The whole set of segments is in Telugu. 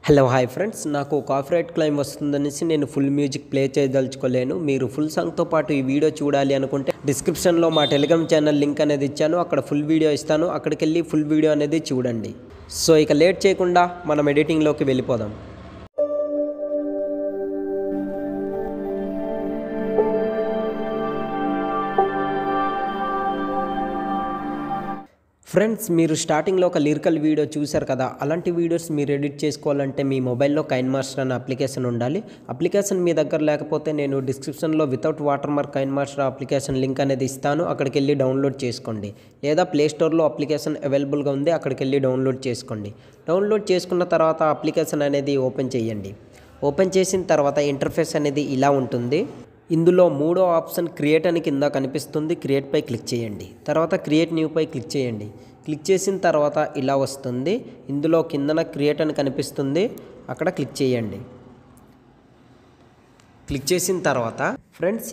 హలో హాయ్ ఫ్రెండ్స్, నాకు కాపీరైట్ క్లెయిమ్ వస్తుందనేసి నేను ఫుల్ మ్యూజిక్ ప్లే చేయదలుచుకోలేను. మీరు ఫుల్ సాంగ్తో పాటు ఈ వీడియో చూడాలి అనుకుంటే డిస్క్రిప్షన్లో మా టెలిగ్రామ్ ఛానల్ లింక్ అనేది ఇచ్చాను. అక్కడ ఫుల్ వీడియో ఇస్తాను, అక్కడికి వెళ్ళి ఫుల్ వీడియో అనేది చూడండి. సో ఇక లేట్ చేయకుండా మనం ఎడిటింగ్లోకి వెళ్ళిపోదాం. ఫ్రెండ్స్, మీరు స్టార్టింగ్లో ఒక లిరికల్ వీడియో చూశారు కదా, అలాంటి వీడియోస్ మీరు ఎడిట్ చేసుకోవాలంటే మీ మొబైల్లో కైన్మాస్టర్ అనే అప్లికేషన్ ఉండాలి. అప్లికేషన్ మీ దగ్గర లేకపోతే నేను డిస్క్రిప్షన్లో without water mark కైన్మాస్టర్ application link అనేది ఇస్తాను, అక్కడికి వెళ్ళి డౌన్లోడ్ చేసుకోండి. లేదా ప్లేస్టోర్లో అప్లికేషన్ అవైలబుల్గా ఉంది, అక్కడికి వెళ్ళి డౌన్లోడ్ చేసుకోండి. డౌన్లోడ్ చేసుకున్న తర్వాత అప్లికేషన్ అనేది ఓపెన్ చేయండి. ఓపెన్ చేసిన తర్వాత ఇంటర్ఫేస్ అనేది ఇలా ఉంటుంది. ఇందులో మూడో ఆప్షన్ క్రియేట్ అని కింద కనిపిస్తుంది. క్రియేట్ పై క్లిక్ చేయండి. తర్వాత క్రియేట్ న్యూ పై క్లిక్ చేయండి. క్లిక్ చేసిన తర్వాత ఇలా వస్తుంది. ఇందులో కిందన క్రియేట్ అని కనిపిస్తుంది, అక్కడ క్లిక్ చేయండి. క్లిక్ చేసిన తర్వాత ఫ్రెండ్స్,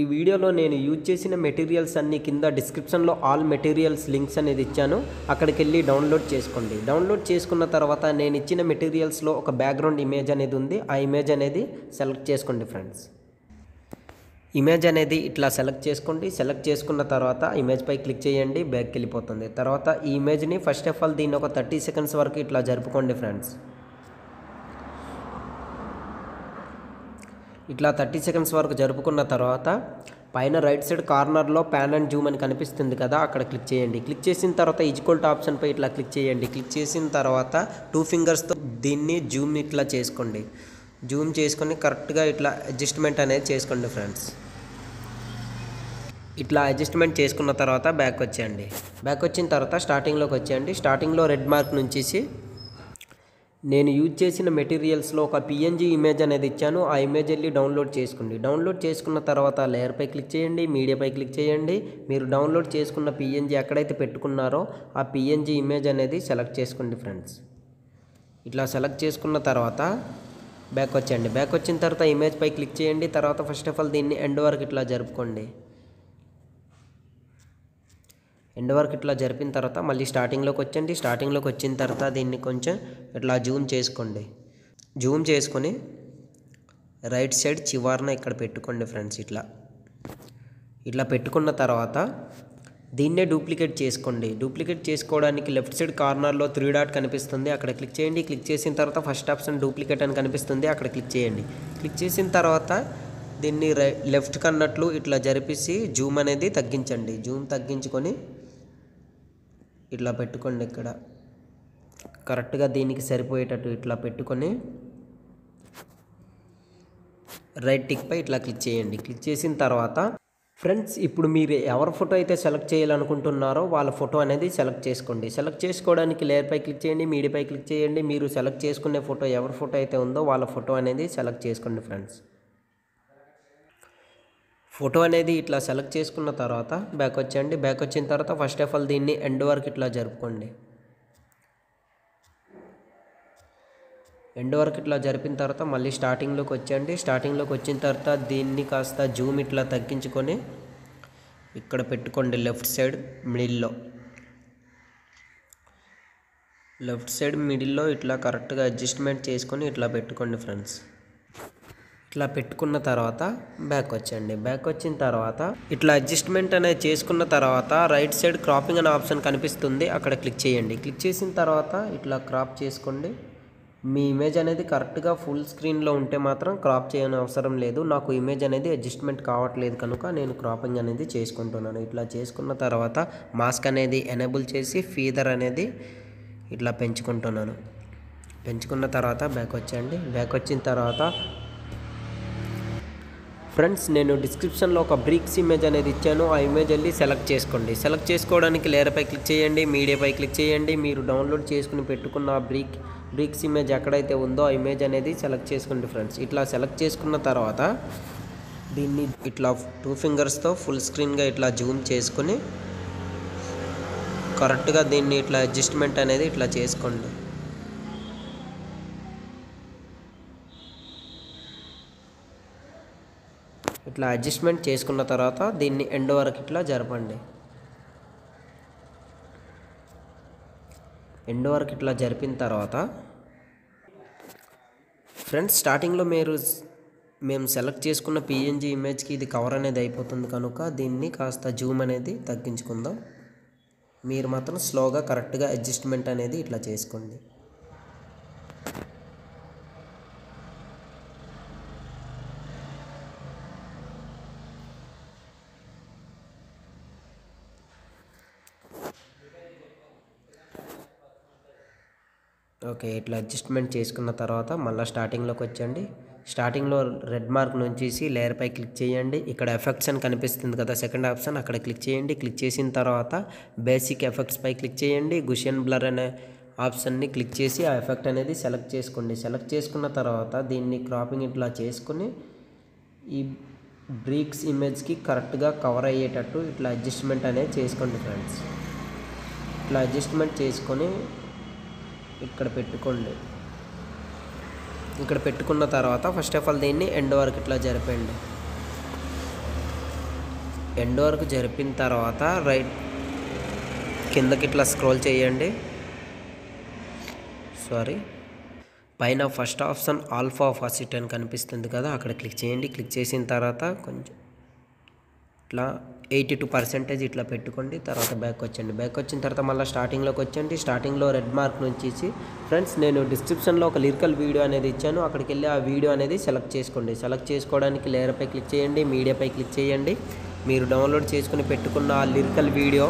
ఈ వీడియోలో నేను యూజ్ చేసిన మెటీరియల్స్ అన్ని కింద డిస్క్రిప్షన్లో ఆల్ మెటీరియల్స్ లింక్స్ అనేది ఇచ్చాను, అక్కడికి వెళ్ళి డౌన్లోడ్ చేసుకోండి. డౌన్లోడ్ చేసుకున్న తర్వాత నేను ఇచ్చిన మెటీరియల్స్లో ఒక బ్యాక్గ్రౌండ్ ఇమేజ్ అనేది ఉంది, ఆ ఇమేజ్ అనేది సెలెక్ట్ చేసుకోండి. ఫ్రెండ్స్, ఇమేజ్ అనేది ఇట్లా సెలెక్ట్ చేసుకోండి. సెలెక్ట్ చేసుకున్న తర్వాత ఇమేజ్ పై క్లిక్ చేయండి, బ్యాక్కి వెళ్ళిపోతుంది. తర్వాత ఈ ఇమేజ్ని ఫస్ట్ ఆఫ్ ఆల్ దీన్ని ఒక 30 సెకండ్స్ వరకు ఇట్లా జరుపుకోండి. ఫ్రెండ్స్, ఇట్లా 30 సెకండ్స్ వరకు జరుపుకున్న తర్వాత పైన రైట్ సైడ్ కార్నర్లో ప్యాన్ అండ్ జూమ్ అని కనిపిస్తుంది కదా, అక్కడ క్లిక్ చేయండి. క్లిక్ చేసిన తర్వాత ఈక్వల్ టు ఆప్షన్ పై ఇట్లా క్లిక్ చేయండి. క్లిక్ చేసిన తర్వాత 2 ఫింగర్స్తో దీన్ని జూమ్ ఇట్లా చేసుకోండి. జూమ్ చేసుకొని కరెక్ట్గా ఇట్లా అడ్జస్ట్మెంట్ అనేది చేసుకోండి. ఫ్రెండ్స్, ఇట్లా అడ్జస్ట్మెంట్ చేసుకున్న తర్వాత బ్యాక్ వచ్చేయండి. బ్యాక్ వచ్చిన తర్వాత స్టార్టింగ్లోకి వచ్చేయండి. స్టార్టింగ్లో రెడ్ మార్క్ నుంచి నేను యూజ్ చేసిన మెటీరియల్స్లో ఒక పిఎన్జీ ఇమేజ్ అనేది ఇచ్చాను, ఆ ఇమేజ్ వెళ్ళి డౌన్లోడ్ చేసుకోండి. డౌన్లోడ్ చేసుకున్న తర్వాత లేయర్పై క్లిక్ చేయండి, మీడియాపై క్లిక్ చేయండి. మీరు డౌన్లోడ్ చేసుకున్న పిఎన్జీ ఎక్కడైతే పెట్టుకున్నారో ఆ పిఎన్జీ ఇమేజ్ అనేది సెలెక్ట్ చేసుకోండి. ఫ్రెండ్స్, ఇట్లా సెలెక్ట్ చేసుకున్న తర్వాత బ్యాక్ వచ్చేయండి. బ్యాక్ వచ్చిన తర్వాత ఇమేజ్ పై క్లిక్ చేయండి. తర్వాత ఫస్ట్ ఆఫ్ ఆల్ దీన్ని ఎండ్ వరకు ఇట్లా జరుపుకోండి. ఎండ్ వరకు ఇట్లా జరిపిన తర్వాత మళ్ళీ స్టార్టింగ్లోకి వచ్చండి. స్టార్టింగ్లోకి వచ్చిన తర్వాత దీన్ని కొంచెం ఇట్లా జూమ్ చేసుకోండి. జూమ్ చేసుకొని రైట్ సైడ్ చివరన ఇక్కడ పెట్టుకోండి. ఫ్రెండ్స్, ఇట్లా పెట్టుకున్న తర్వాత దీన్నే డూప్లికేట్ చేసుకోండి. డూప్లికేట్ చేసుకోవడానికి లెఫ్ట్ సైడ్ కార్నర్లో 3 డాట్ కనిపిస్తుంది, అక్కడ క్లిక్ చేయండి. క్లిక్ చేసిన తర్వాత ఫస్ట్ ఆప్షన్ డూప్లికేట్ అని కనిపిస్తుంది, అక్కడ క్లిక్ చేయండి. క్లిక్ చేసిన తర్వాత దీన్ని లెఫ్ట్ కన్నట్లు ఇట్లా జరిపేసి జూమ్ అనేది తగ్గించండి. జూమ్ తగ్గించుకొని ఇట్లా పెట్టుకోండి. ఇక్కడ కరెక్ట్గా దీనికి సరిపోయేటట్టు ఇట్లా పెట్టుకొని రైట్ టిక్ పై ఇట్లా క్లిక్ చేయండి. క్లిక్ చేసిన తర్వాత ఫ్రెండ్స్, ఇప్పుడు మీరు ఎవరి ఫోటో అయితే సెలెక్ట్ చేయాలనుకుంటున్నారో వాళ్ళ ఫోటో అనేది సెలెక్ట్ చేసుకోండి. సెలెక్ట్ చేసుకోవడానికి లేయర్ పై క్లిక్ చేయండి, మీడియాపై క్లిక్ చేయండి. మీరు సెలెక్ట్ చేసుకునే ఫోటో ఎవరి ఫోటో అయితే ఉందో వాళ్ళ ఫోటో అనేది సెలెక్ట్ చేసుకోండి. ఫ్రెండ్స్, ఫోటో అనేది ఇట్లా సెలెక్ట్ చేసుకున్న తర్వాత బ్యాక్ వచ్చేయండి. బ్యాక్ వచ్చిన తర్వాత ఫస్ట్ ఆఫ్ ఆల్ దీన్ని ఎండ్ వరకు ఇట్లా జరుపుకోండి. ఎండ్ వరకు ఇట్లా జరిపిన తర్వాత మళ్ళీ స్టార్టింగ్లోకి వచ్చేయండి. స్టార్టింగ్లోకి వచ్చిన తర్వాత దీన్ని కాస్త జూమ్ ఇట్లా తగ్గించుకొని ఇక్కడ పెట్టుకోండి. లెఫ్ట్ సైడ్ మిడిల్లో ఇట్లా కరెక్ట్గా అడ్జస్ట్మెంట్ చేసుకొని ఇట్లా పెట్టుకోండి. ఫ్రెండ్స్, ఇట్లా పెట్టుకున్న తర్వాత బ్యాక్ వచ్చేయండి. బ్యాక్ వచ్చిన తర్వాత ఇట్లా అడ్జస్ట్మెంట్ అనేది చేసుకున్న తర్వాత రైట్ సైడ్ క్రాపింగ్ అనే ఆప్షన్ కనిపిస్తుంది, అక్కడ క్లిక్ చేయండి. క్లిక్ చేసిన తర్వాత ఇట్లా క్రాప్ చేసుకోండి. మీ ఇమేజ్ అనేది కరెక్ట్గా ఫుల్ స్క్రీన్లో ఉంటే మాత్రం క్రాప్ చేయని అవసరం లేదు. నాకు ఇమేజ్ అనేది అడ్జస్ట్మెంట్ కావట్లేదు కనుక నేను క్రాపింగ్ అనేది చేసుకుంటున్నాను. ఇట్లా చేసుకున్న తర్వాత మాస్క్ అనేది ఎనేబుల్ చేసి ఫీదర్ అనేది ఇట్లా పెంచుకుంటున్నాను. పెంచుకున్న తర్వాత బ్యాక్ వచ్చేయండి. బ్యాక్ వచ్చిన తర్వాత ఫ్రెండ్స్, నేను డిస్క్రిప్షన్లో ఒక బ్రిక్స్ ఇమేజ్ అనేది ఇచ్చాను, ఆ ఇమేజ్ వెళ్ళి సెలెక్ట్ చేసుకోండి. సెలెక్ట్ చేసుకోవడానికి లేయర్పై క్లిక్ చేయండి, మీడియాపై క్లిక్ చేయండి. మీరు డౌన్లోడ్ చేసుకుని పెట్టుకున్న బ్రిక్స్ ఇమేజ్ ఎక్కడైతే ఉందో ఆ ఇమేజ్ అనేది సెలెక్ట్ చేసుకోండి. ఫ్రెండ్స్, ఇట్లా సెలెక్ట్ చేసుకున్న తర్వాత దీన్ని ఇట్లా 2 ఫింగర్స్తో ఫుల్ స్క్రీన్గా ఇట్లా జూమ్ చేసుకొని కరెక్ట్గా దీన్ని ఇట్లా అడ్జస్ట్మెంట్ అనేది ఇట్లా చేసుకోండి. ఇట్లా అడ్జస్ట్మెంట్ చేసుకున్న తర్వాత దీన్ని ఎండ్ వరకు ఇట్లా జరపండి. ఎండ్ వరకు ఇట్లా జరిపిన తర్వాత ఫ్రెండ్స్ స్టార్టింగ్లో మేము సెలెక్ట్ చేసుకున్న పిఎన్జీ ఇమేజ్కి ఇది కవర్ అనేది అయిపోతుంది కనుక దీన్ని కాస్త జూమ్ అనేది తగ్గించుకుందాం. మీరు మాత్రం స్లోగా కరెక్ట్గా అడ్జస్ట్మెంట్ అనేది ఇట్లా చేసుకోండి. ఓకే, ఇట్లా అడ్జస్ట్మెంట్ చేసుకున్న తర్వాత మళ్ళీ స్టార్టింగ్లోకి వచ్చండి. స్టార్టింగ్లో రెడ్ మార్క్ నుంచి లేయర్పై క్లిక్ చేయండి. ఇక్కడ ఎఫెక్ట్స్ అని కనిపిస్తుంది కదా, సెకండ్ ఆప్షన్, అక్కడ క్లిక్ చేయండి. క్లిక్ చేసిన తర్వాత బేసిక్ ఎఫెక్ట్స్ పై క్లిక్ చేయండి. గుషియన్ బ్లర్ అనే ఆప్షన్ని క్లిక్ చేసి ఆ ఎఫెక్ట్ అనేది సెలెక్ట్ చేసుకోండి. సెలెక్ట్ చేసుకున్న తర్వాత దీన్ని క్రాపింగ్ ఇట్లా చేసుకుని ఈ బ్రీక్స్ ఇమేజ్కి కరెక్ట్గా కవర్ అయ్యేటట్టు ఇట్లా అడ్జస్ట్మెంట్ అనేది చేసుకోండి ఫ్రెండ్స్. ఇట్లా అడ్జస్ట్మెంట్ చేసుకొని ఇక్కడ పెట్టుకోండి. ఇక్కడ పెట్టుకున్న తర్వాత ఫస్ట్ ఆఫ్ ఆల్ దీన్ని ఎండ్ వరకు ఇట్లా జరిపండి. ఎండ్ వరకు జరిపిన తర్వాత రైట్ కిందకి ఇట్లా స్క్రోల్ చేయండి. పైన ఫస్ట్ ఆప్షన్ ఆల్ఫా ఫాసిట్ అని కనిపిస్తుంది కదా, అక్కడ క్లిక్ చేయండి. క్లిక్ చేసిన తర్వాత కొంచెం ఇట్లా 82% ఇట్లా పెట్టుకోండి. తర్వాత బ్యాక్ వచ్చండి. బ్యాక్ వచ్చిన తర్వాత మళ్ళీ స్టార్టింగ్లోకి వచ్చండి. స్టార్టింగ్లో రెడ్ మార్క్ నుంచి ఫ్రెండ్స్ నేను డిస్క్రిప్షన్లో ఒక లిరికల్ వీడియో అనేది ఇచ్చాను, అక్కడికి వెళ్ళి ఆ వీడియో అనేది సెలెక్ట్ చేసుకోండి. సెలెక్ట్ చేసుకోవడానికి లేయర్పై క్లిక్ చేయండి, మీడియాపై క్లిక్ చేయండి. మీరు డౌన్లోడ్ చేసుకుని పెట్టుకున్న ఆ లిరికల్ వీడియో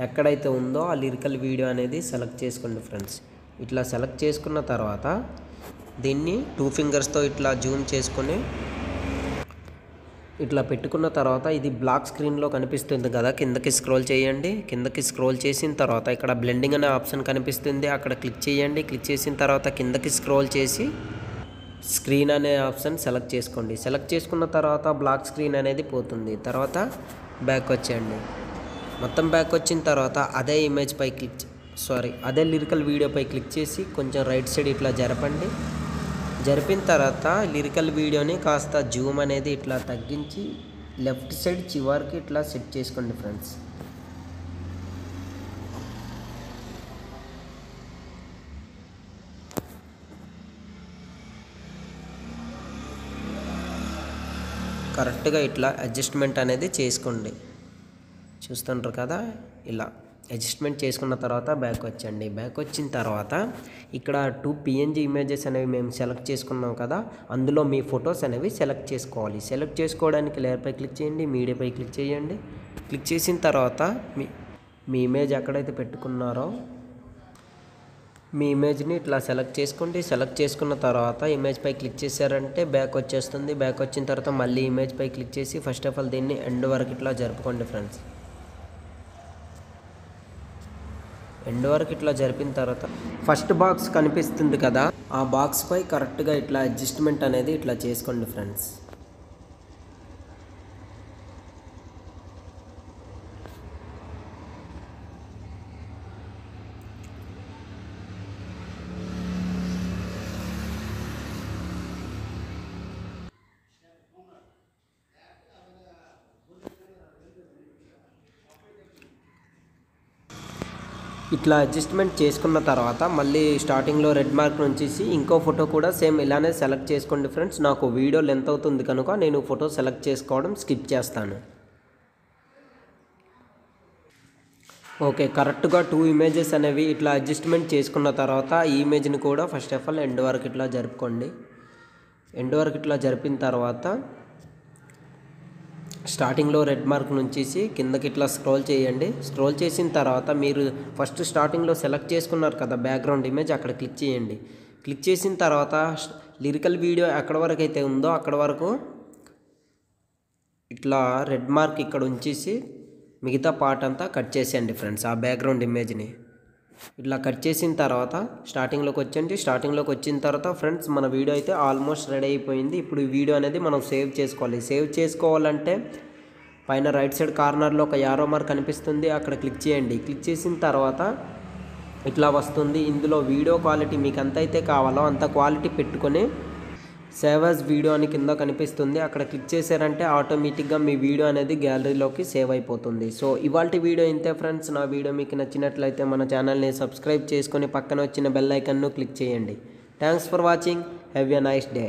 ఎక్కడైతే ఉందో ఆ లిరికల్ వీడియో అనేది సెలెక్ట్ చేసుకోండి ఫ్రెండ్స్. ఇట్లా సెలెక్ట్ చేసుకున్న తర్వాత దీన్ని 2 ఫింగర్స్తో ఇట్లా జూమ్ చేసుకొని ఇట్లా పెట్టుకున్న తర్వాత ఇది బ్లాక్ స్క్రీన్లో కనిపిస్తుంది కదా, కిందకి స్క్రోల్ చేయండి. కిందకి స్క్రోల్ చేసిన తర్వాత ఇక్కడ బ్లెండింగ్ అనే ఆప్షన్ కనిపిస్తుంది, అక్కడ క్లిక్ చేయండి. క్లిక్ చేసిన తర్వాత కిందకి స్క్రోల్ చేసి స్క్రీన్ అనే ఆప్షన్ సెలెక్ట్ చేసుకోండి. సెలెక్ట్ చేసుకున్న తర్వాత బ్లాక్ స్క్రీన్ అనేది పోతుంది. తర్వాత బ్యాక్ వచ్చేయండి. మొత్తం బ్యాక్ వచ్చిన తర్వాత అదే లిరికల్ వీడియోపై క్లిక్ చేసి కొంచెం రైట్ సైడ్ ఇట్లా జరపండి. జరిపిన తర్వాత లిరికల్ వీడియోని కాస్త జూమ్ అనేది ఇట్లా తగ్గించి లెఫ్ట్ సైడ్ చివరికి ఇట్లా సెట్ చేసుకోండి ఫ్రెండ్స్. కరెక్ట్గా ఇట్లా అడ్జస్ట్మెంట్ అనేది చేసుకోండి. చూస్తుంటారు కదా, ఇలా అడ్జస్ట్మెంట్ చేసుకున్న తర్వాత బ్యాక్ వచ్చండి. బ్యాక్ వచ్చిన తర్వాత ఇక్కడ 2 పిఎన్జీ ఇమేజెస్ అనేవి మేము సెలెక్ట్ చేసుకున్నాం కదా, అందులో మీ ఫొటోస్ అనేవి సెలెక్ట్ చేసుకోవాలి. సెలెక్ట్ చేసుకోవడానికి లేయర్పై క్లిక్ చేయండి, మీడియాపై క్లిక్ చేయండి. క్లిక్ చేసిన తర్వాత మీ ఇమేజ్ ఎక్కడైతే పెట్టుకున్నారో మీ ఇమేజ్ని ఇట్లా సెలెక్ట్ చేసుకోండి. సెలెక్ట్ చేసుకున్న తర్వాత ఇమేజ్ పై క్లిక్ చేశారంటే బ్యాక్ వచ్చేస్తుంది. బ్యాక్ వచ్చిన తర్వాత మళ్ళీ ఇమేజ్ పై క్లిక్ చేసి ఫస్ట్ ఆఫ్ ఆల్ దీన్ని ఎండ్ వరకు ఇట్లా జరుపుకోండి ఫ్రెండ్స్. ఎండ్ వరకు ఇట్లా జరిపిన తర్వాత ఫస్ట్ బాక్స్ కనిపిస్తుంది కదా, ఆ బాక్స్ పై కరెక్ట్గా ఇట్లా అడ్జస్ట్మెంట్ అనేది ఇట్లా చేసుకోండి ఫ్రెండ్స్. ఇట్లా అడ్జస్ట్మెంట్ చేసుకున్న తర్వాత మళ్ళీ స్టార్టింగ్లో రెడ్ మార్క్ నుంచి ఇంకో ఫోటో కూడా సేమ్ ఇలానే సెలెక్ట్ చేసుకోండి ఫ్రెండ్స్. నాకు వీడియో లెంత్ అవుతుంది కనుక నేను ఫోటో సెలెక్ట్ చేసుకోవడం స్కిప్ చేస్తాను. ఓకే, కరెక్ట్గా 2 ఇమేజెస్ అనేవి ఇట్లా అడ్జస్ట్మెంట్ చేసుకున్న తర్వాత ఈ ఇమేజ్ని కూడా ఫస్ట్ ఆఫ్ ఆల్ ఎండ్ వరకు ఇట్లా జరుపుకోండి. ఎండ్ వరకు ఇట్లా జరిపిన తర్వాత స్టార్టింగ్లో రెడ్ మార్క్ నుంచి కిందకి ఇట్లా స్క్రోల్ చేయండి. స్క్రోల్ చేసిన తర్వాత మీరు ఫస్ట్ స్టార్టింగ్లో సెలెక్ట్ చేసుకున్నారు కదా బ్యాక్గ్రౌండ్ ఇమేజ్, అక్కడ క్లిక్ చేయండి. క్లిక్ చేసిన తర్వాత లిరికల్ వీడియో ఎక్కడ వరకు అయితే ఉందో అక్కడ వరకు ఇట్లా రెడ్ మార్క్ ఇక్కడ ఉంచేసి మిగతా పార్ట్ అంతా కట్ చేసేయండి ఫ్రెండ్స్. ఆ బ్యాక్గ్రౌండ్ ఇమేజ్ని ఇట్లా కట్ చేసిన తర్వాత స్టార్టింగ్లోకి వచ్చండి. స్టార్టింగ్లోకి వచ్చిన తర్వాత ఫ్రెండ్స్ మన వీడియో అయితే ఆల్మోస్ట్ రెడీ అయిపోయింది. ఇప్పుడు ఈ వీడియో అనేది మనం సేవ్ చేసుకోవాలి. సేవ్ చేసుకోవాలంటే పైన రైట్ సైడ్ కార్నర్లో ఒక యారో మార్క్ కనిపిస్తుంది, అక్కడ క్లిక్ చేయండి. క్లిక్ చేసిన తర్వాత ఇట్లా వస్తుంది. ఇందులో వీడియో క్వాలిటీ మీకు ఎంత అయితే కావాలో అంత క్వాలిటీ పెట్టుకొని సేవ్ యాజ్ వీడియో అని కింద కనిపిస్తుంది, అక్కడ క్లిక్ చేశారంటే ఆటోమేటిక్గా మీ వీడియో అనేది గ్యాలరీలోకి సేవ్ అయిపోతుంది. సో ఇవాల్టి వీడియో ఇంతే ఫ్రెండ్స్. నా వీడియో మీకు నచ్చినట్లయితే మన ఛానల్ని సబ్స్క్రైబ్ చేసుకొని పక్కన వచ్చిన బెల్ ఐకన్ను క్లిక్ చేయండి. Thanks for watching. Have a nice day.